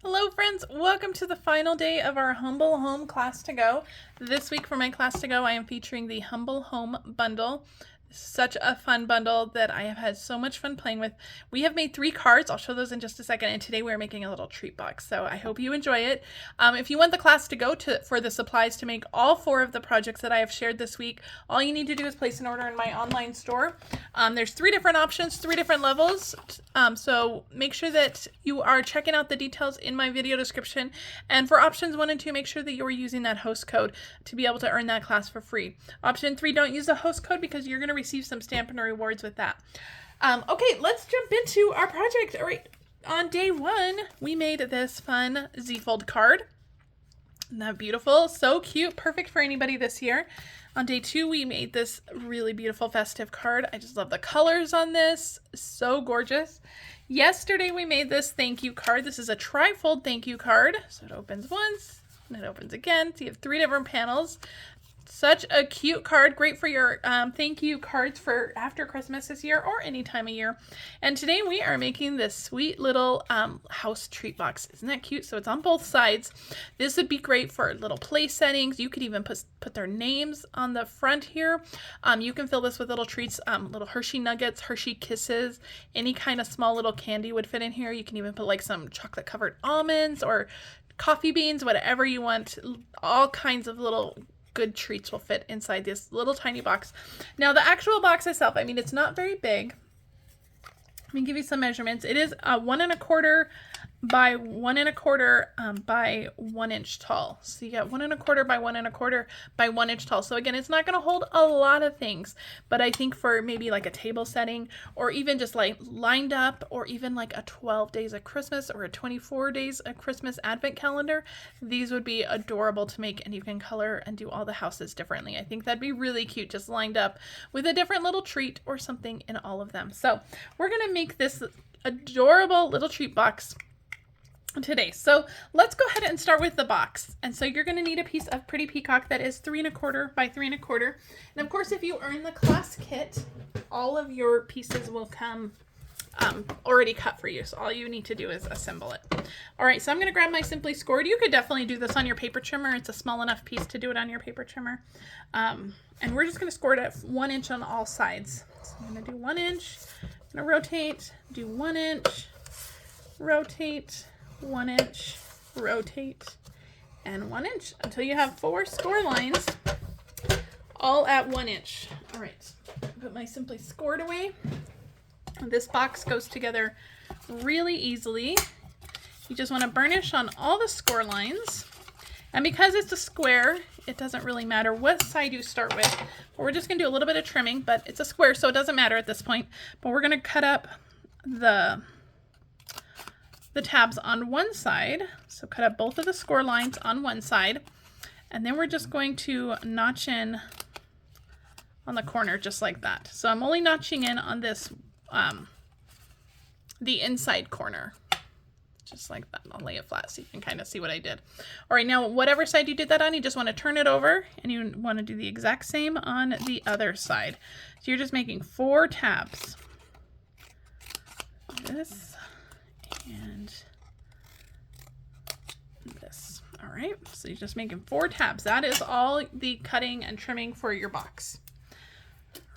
Hello friends, welcome to the final day of our Humble Home Class to Go. This week for my Class to Go, I am featuring the Humble Home Bundle. Such a fun bundle that I have had so much fun playing with. We have made 3 cards. I'll show those in just a second. And today we're making a little treat box. So I hope you enjoy it. If you want the class to go for the supplies to make all 4 of the projects that I have shared this week, all you need to do is place an order in my online store. There's 3 different options, 3 different levels. So make sure that you are checking out the details in my video description. And for options 1 and 2, make sure that you're using that host code to be able to earn that class for free. Option 3, don't use the host code because you're going to receive some Stampin' rewards with that. Okay, let's jump into our project. All right, on day 1, we made this fun Z-fold card. Isn't that beautiful? So cute, perfect for anybody this year. On day 2, we made this really beautiful festive card. I just love the colors on this, so gorgeous. Yesterday, we made this thank you card. This is a tri-fold thank you card. So it opens once, and it opens again. So you have 3 different panels. Such a cute card, great for your thank you cards for after Christmas this year or any time of year. And today we are making this sweet little house treat box. Isn't that cute? So it's on both sides. This would be great for little place settings. You could even put their names on the front here. You can fill this with little treats, little Hershey nuggets, Hershey kisses, any kind of small little candy would fit in here. You can even put like some chocolate covered almonds or coffee beans, whatever you want. All kinds of little good treats will fit inside this little tiny box. Now the actual box itself, I mean, it's not very big. Let me give you some measurements. It is 1 1/4 by 1 1/4 by 1 inch tall. So you got 1 1/4 by 1 1/4 by 1 inch tall. So again, it's not going to hold a lot of things, but I think for maybe like a table setting or even just like lined up or even like a 12 days of Christmas or a 24 days of Christmas advent calendar, these would be adorable to make, and you can color and do all the houses differently. I think that'd be really cute just lined up with a different little treat or something in all of them. So we're going to make this adorable little treat box today. So let's go ahead and start with the box. And so you're going to need a piece of pretty Peacock that is 3 1/4 by 3 1/4. And of course, if you earn the class kit, all of your pieces will come already cut for you. So all you need to do is assemble it. All right, so I'm going to grab my Simply Scored. You could definitely do this on your paper trimmer. It's a small enough piece to do it on your paper trimmer. And we're just going to score it at 1 inch on all sides. So I'm going to do 1 inch. I'm going to rotate, do 1 inch, rotate, 1 inch, rotate, and 1 inch until you have 4 score lines all at 1 inch. All right, put my Simply Scored away. This box goes together really easily. You just want to burnish on all the score lines. And because it's a square, it doesn't really matter what side you start with. But we're just going to do a little bit of trimming, but it's a square, so it doesn't matter at this point. But we're going to cut up the tabs on one side. So cut up both of the score lines on one side. And then we're just going to notch in on the corner just like that. So I'm only notching in on this, the inside corner. Just like that. I'll lay it flat so you can kind of see what I did. All right, now whatever side you did that on, you just want to turn it over and you want to do the exact same on the other side. So you're just making 4 tabs. This and this. All right, so you're just making 4 tabs. That is all the cutting and trimming for your box.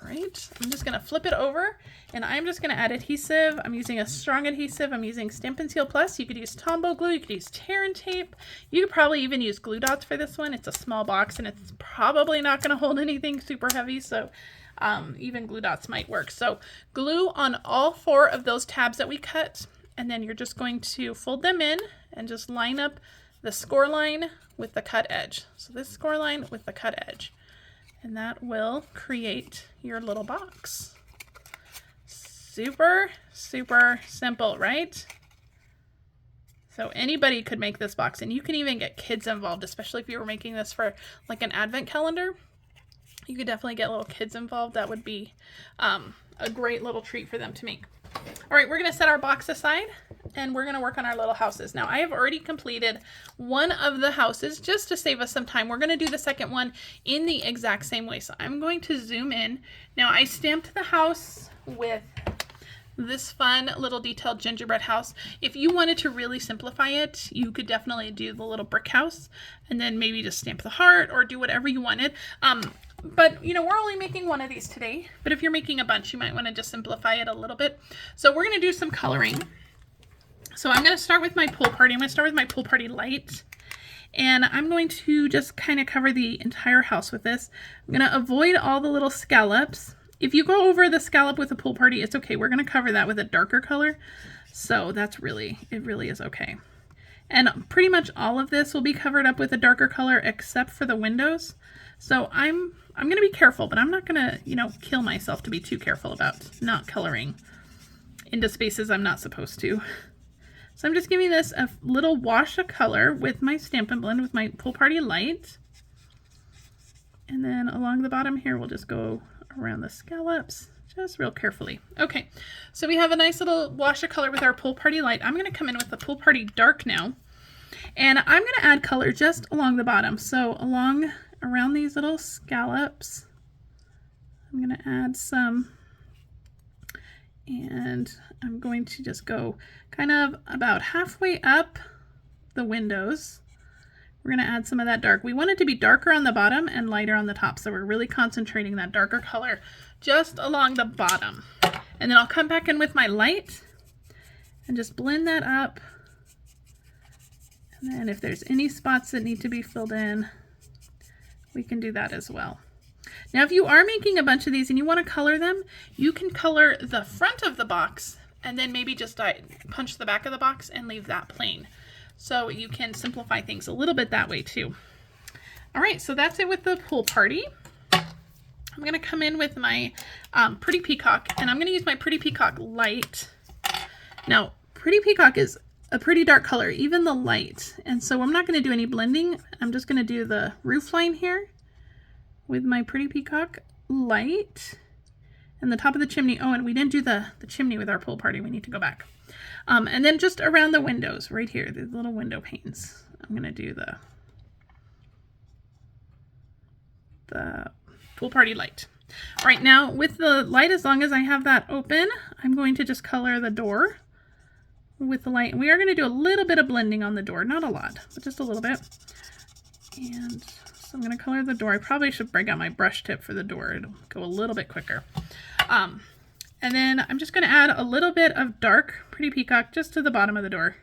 All right, I'm just gonna flip it over and I'm just gonna add adhesive. I'm using a strong adhesive. I'm using Stampin' Seal Plus. You could use Tombow glue, you could use tear and tape. You could probably even use glue dots for this one. It's a small box and it's probably not gonna hold anything super heavy, so even glue dots might work. So glue on all 4 of those tabs that we cut, and then you're just going to fold them in and just line up the score line with the cut edge. So this score line with the cut edge. And that will create your little box. Super, super simple, right? So anybody could make this box, and you can even get kids involved, especially if you were making this for like an advent calendar. You could definitely get little kids involved. That would be a great little treat for them to make. All right, we're going to set our box aside and we're going to work on our little houses. Now, I have already completed one of the houses just to save us some time. We're going to do the second one in the exact same way. So I'm going to zoom in. Now, I stamped the house with this fun little detailed gingerbread house. If you wanted to really simplify it, you could definitely do the little brick house and then maybe just stamp the heart or do whatever you wanted. But you know, we're only making one of these today, but if you're making a bunch, you might want to just simplify it a little bit. So we're going to do some coloring. So I'm going to start with my pool party. I'm going to start with my pool party light. And I'm going to just kind of cover the entire house with this. I'm going to avoid all the little scallops. If you go over the scallop with a pool party, it's okay. We're going to cover that with a darker color. So it really is okay. And pretty much all of this will be covered up with a darker color except for the windows. So I'm going to be careful, but I'm not going to, you know, kill myself to be too careful about not coloring into spaces I'm not supposed to. So I'm just giving this a little wash of color with my Stampin' Blend with my pool party light. And then along the bottom here, we'll just go around the scallops just real carefully. Okay, so we have a nice little wash of color with our pool party light. I'm going to come in with the pool party dark now. And I'm going to add color just along the bottom. So around these little scallops, I'm going to add some. And I'm going to just go kind of about halfway up the windows. We're going to add some of that dark. We want it to be darker on the bottom and lighter on the top. So we're really concentrating that darker color just along the bottom. And then I'll come back in with my light and just blend that up. And then if there's any spots that need to be filled in, we can do that as well. Now, if you are making a bunch of these and you want to color them, you can color the front of the box and then maybe just punch the back of the box and leave that plain. So you can simplify things a little bit that way too. All right, so that's it with the pool party. I'm going to come in with my Pretty Peacock, and I'm going to use my Pretty Peacock light. Now, Pretty Peacock is a pretty dark color, even the light. And so I'm not going to do any blending. I'm just going to do the roof line here with my Pretty Peacock light and the top of the chimney. Oh, and we didn't do the chimney with our pool party. We need to go back. And then just around the windows right here, the little window panes. I'm going to do the pool party light. All right, now with the light, as long as I have that open, I'm going to just color the door with the light. And we are going to do a little bit of blending on the door, not a lot, but just a little bit. And so I'm going to color the door. I probably should break out my brush tip for the door. It'll go a little bit quicker. And then I'm just going to add a little bit of dark Pretty Peacock just to the bottom of the door.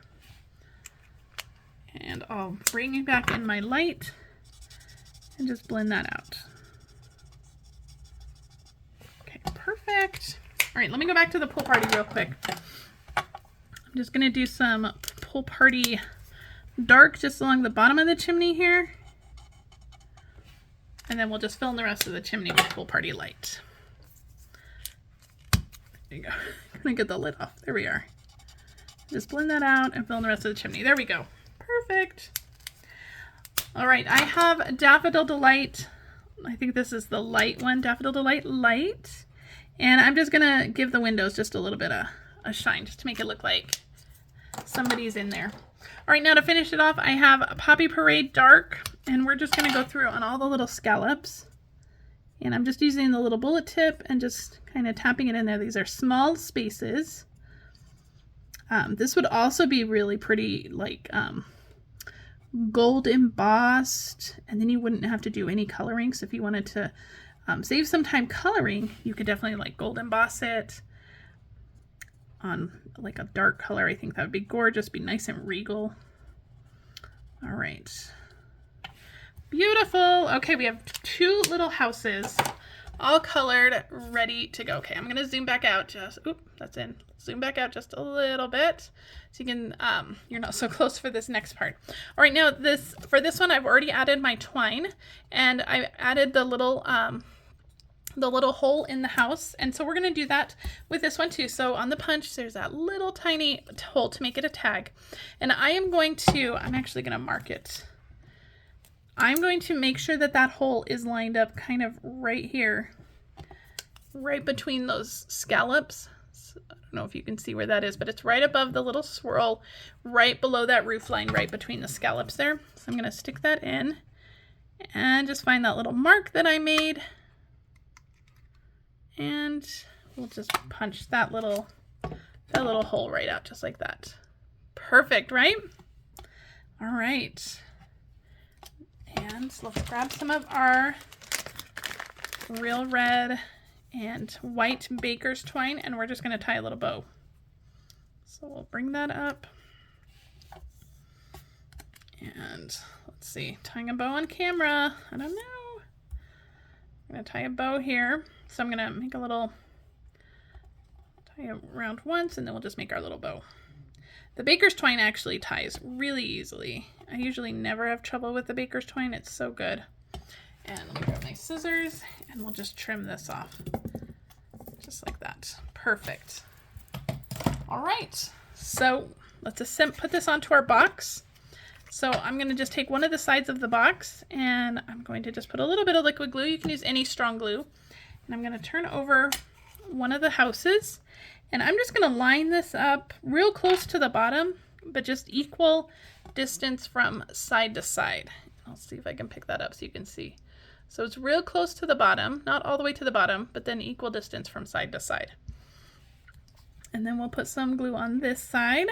And I'll bring back in my light and just blend that out. Okay, perfect. All right, let me go back to the pool party real quick. I'm just going to do some pool party dark just along the bottom of the chimney here. And then we'll just fill in the rest of the chimney with pool party light. There you go. I'm gonna get the lid off. There we are. Just blend that out and fill in the rest of the chimney. There we go. Perfect. All right, I have Daffodil Delight. I think this is the light one, Daffodil Delight Light. And I'm just gonna give the windows just a little bit of a shine just to make it look like somebody's in there. All right, now to finish it off, I have Poppy Parade Dark, and we're just gonna go through on all the little scallops. And I'm just using the little bullet tip and just kind of tapping it in there. These are small spaces. This would also be really pretty, like gold embossed, and then you wouldn't have to do any coloring. So if you wanted to save some time coloring, you could definitely like gold emboss it on like a dark color. I think that would be gorgeous, be nice and regal. All right. Beautiful. Okay, we have two little houses all colored, ready to go. Okay, I'm going to zoom back out just, oop, that's in. Zoom back out just a little bit so you can, you're not so close for this next part. All right, now for this one, I've already added my twine, and I added the little hole in the house. And so we're going to do that with this one too. So on the punch, there's that little tiny hole to make it a tag. And I'm actually going to mark it. I'm going to make sure that that hole is lined up kind of right here, right between those scallops. So I don't know if you can see where that is, but it's right above the little swirl, right below that roof line, right between the scallops there. So I'm going to stick that in and just find that little mark that I made. And we'll just punch that little that little hole right out just like that. Perfect, right? All right. And let's grab some of our real red and white baker's twine, and we're just going to tie a little bow. So we'll bring that up. And let's see, tying a bow on camera. I don't know. I'm going to tie a bow here. So I'm going to make a little, tie it around once, and then we'll just make our little bow. The baker's twine actually ties really easily. I usually never have trouble with the baker's twine. It's so good. And let me grab my scissors, and we'll just trim this off. Just like that. Perfect. All right. So let's put this onto our box. So I'm going to just take one of the sides of the box, and I'm going to just put a little bit of liquid glue. You can use any strong glue. And I'm going to turn over one of the houses, and I'm just going to line this up real close to the bottom, but just equal distance from side to side. I'll see if I can pick that up so you can see. So it's real close to the bottom, not all the way to the bottom, but then equal distance from side to side. And then we'll put some glue on this side,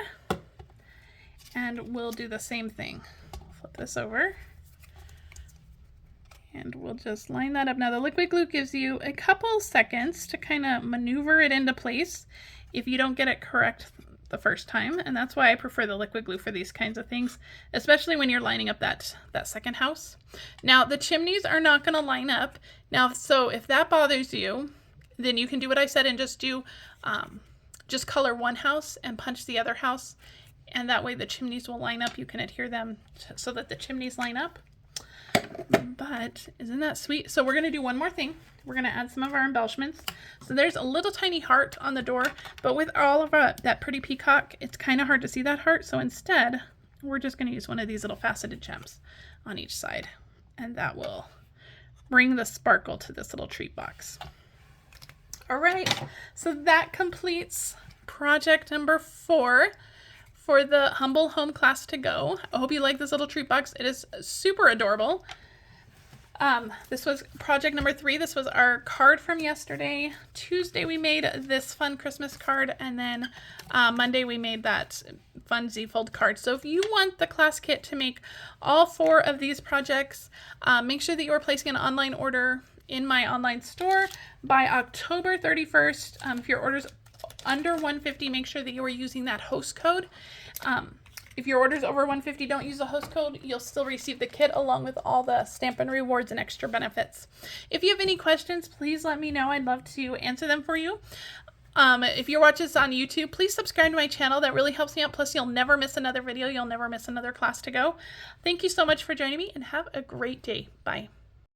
and we'll do the same thing. Flip this over, and we'll just line that up. Now the liquid glue gives you a couple seconds to kind of maneuver it into place if you don't get it correct the first time, and that's why I prefer the liquid glue for these kinds of things, especially when you're lining up that second house. Now the chimneys are not going to line up. Now, so if that bothers you, then you can do what I said and just do just color one house and punch the other house, and that way the chimneys will line up. You can adhere them so that the chimneys line up. But isn't that sweet? So we're going to do one more thing. We're going to add some of our embellishments. So there's a little tiny heart on the door, but with all of that pretty peacock, it's kind of hard to see that heart. So instead, we're just going to use one of these little faceted gems on each side, and that will bring the sparkle to this little treat box. All right, so that completes project number 4 for the Humble Home Class to Go. I hope you like this little treat box. It is super adorable. This was project number 3. This was our card from yesterday. Tuesday we made this fun Christmas card, and then Monday we made that fun Z-fold card. So if you want the class kit to make all 4 of these projects, make sure that you are placing an online order in my online store by October 31st. If your order's under 150, make sure that you are using that host code. If your order's over 150, don't use the host code. You'll still receive the kit along with all the Stampin' rewards and extra benefits. If you have any questions, please let me know. I'd love to answer them for you. If you're watching this on YouTube, please subscribe to my channel. That really helps me out. Plus, you'll never miss another video. You'll never miss another class to go. Thank you so much for joining me, and have a great day. Bye.